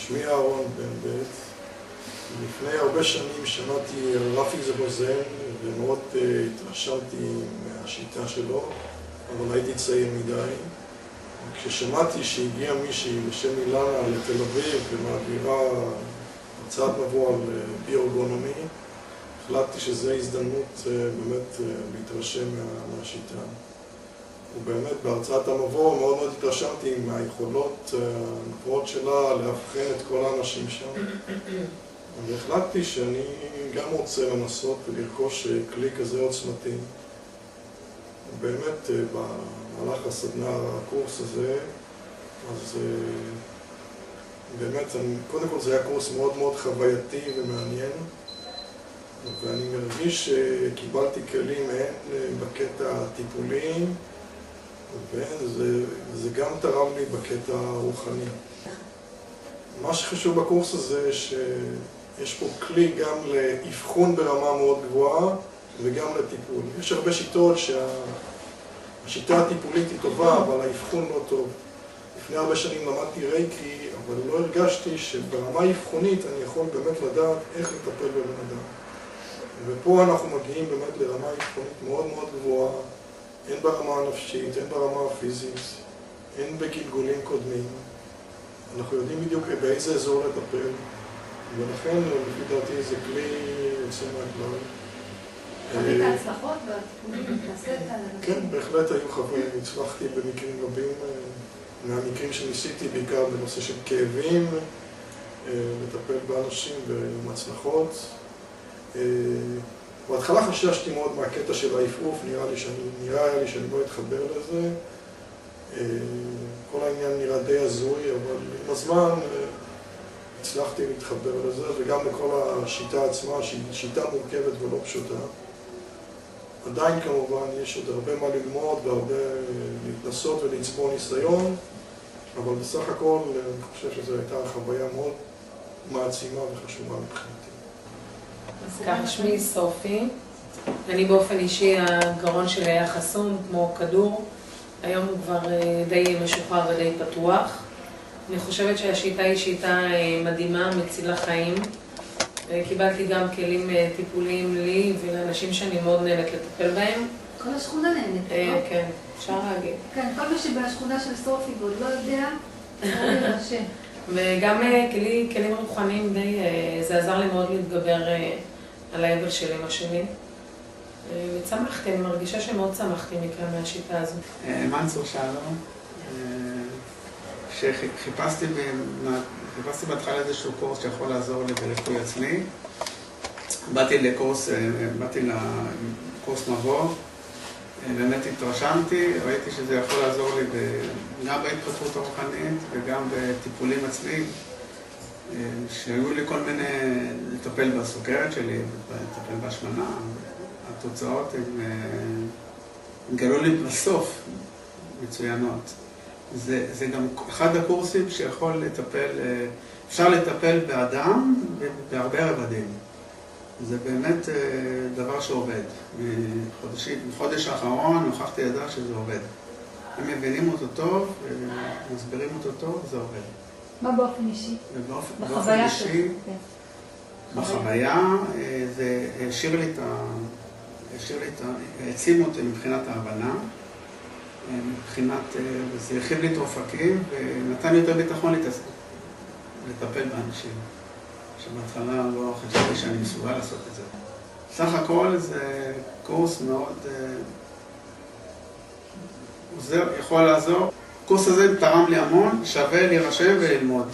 שמי אהרון בן בית. לפני הרבה שנים שמעתי על רפי זגוזן ומאוד התרשמתי מהשיטה שלו, אבל הייתי צעיר מדי. כששמעתי שהגיע מישהי בשם אילנה לתל אביב ומעבירה הרצאת מבוא על ביו-ארגונומי, החלטתי שזו הזדמנות באמת להתרשם מהשיטה. ובאמת בהרצאת המבוא מאוד מאוד התרשמתי מהיכולות הנפלאות שלה להבחן את כל האנשים שם. והחלטתי שאני גם רוצה לנסות ולרכוש כלי כזה עוצמתי. ובאמת במהלך הסדנה, הקורס הזה, אז באמת, קודם כל זה היה קורס מאוד מאוד חווייתי ומעניין. ואני מרגיש שקיבלתי כלים הן בקטע הטיפולי, וזה גם תרם לי בקטע הרוחני. מה שחשוב בקורס הזה שיש פה כלי גם לאבחון ברמה מאוד גבוהה וגם לטיפול. יש הרבה שיטות שהשיטה הטיפולית היא טובה, אבל האבחון לא טוב. לפני הרבה שנים למדתי רייקי, אבל לא הרגשתי שברמה האבחונית אני יכול באמת לדעת איך לטפל בבן אדם. ופה אנחנו מגיעים באמת לרמה אבחונית מאוד מאוד גבוהה, הן ברמה הנפשית, הן ברמה הפיזית, הן בגלגולים קודמים. אנחנו יודעים בדיוק באיזה אזור לטפל, ולכן לפי דעתי זה כלי יוצא מהכלל. חווית הצלחות בטיפולים? כן, בהחלט היו חווים, הצלחתי במקרים רבים, מהמקרים שניסיתי בעיקר בנושא של כאבים, לטפל באנשים ועם הצלחות. בהתחלה חששתי מאוד מהקטע של העיפוף, נראה לי שאני לא אתחבר לזה. כל העניין נראה די הזוי, אבל עם הזמן הצלחתי להתחבר לזה, וגם לכל השיטה עצמה, שהיא שיטה מורכבת ולא פשוטה. עדיין כמובן יש עוד הרבה מה ללמוד והרבה להתנסות ולצבור ניסיון, אבל בסך הכל אני חושב שזו הייתה חוויה מאוד מעצימה וחשובה מבחינתי. אז ככה, שמי סופי. אני באופן אישי, הגרון שלי היה חסום כמו כדור. היום הוא כבר די משוחרר ודי פתוח. אני חושבת שהשיטה היא שיטה מדהימה, מצילה חיים. קיבלתי גם כלים טיפוליים לי ולאנשים שאני מאוד נהנית לטפל בהם. כל השכונה נהנית, לא? כן, אפשר להגיד. כן, כל מי שבשכונה של סופי ועוד לא יודע, זה להירשם. וגם כלים רוחניים די, זה עזר לי מאוד להתגבר על האבל של אמא שלי. וצמחתי, אני מרגישה שמאוד צמחתי מכאן מהשיטה הזו. מנצור שלום, שחיפשתי בהתחלה איזשהו קורס שיכול לעזור לי בריפוי עצמי. באתי לקורס מבוא, באמת התרשמתי, ראיתי שזה יכול לעזור לי גם בהתפתחות הרוחנית וגם בטיפולים עצמיים, שהיו לי כל מיני, לטפל בסוכרת שלי, לטפל בהשמנה. התוצאות הם גלו לי בסוף מצוינות. זה גם אחד הקורסים שיכול לטפל, אפשר לטפל באדם בהרבה רבדים. זה באמת דבר שעובד. בחודש האחרון הוכחתי ידע שזה עובד. הם מבינים אותו טוב, מסבירים אותו טוב, זה עובד. מה באופן אישי? בחוויה אישי, בחוויה זה העצים אותי מבחינת ההבנה, זה הרחיב לי את האופקים ונתן לי יותר ביטחון לטפל באנשים. שבהתחלה לא חשבתי שאני מסוגל לעשות את זה. סך הכל זה קורס מאוד עוזר, יכול לעזור. הקורס הזה תרם לי המון, שווה להירשם וללמוד.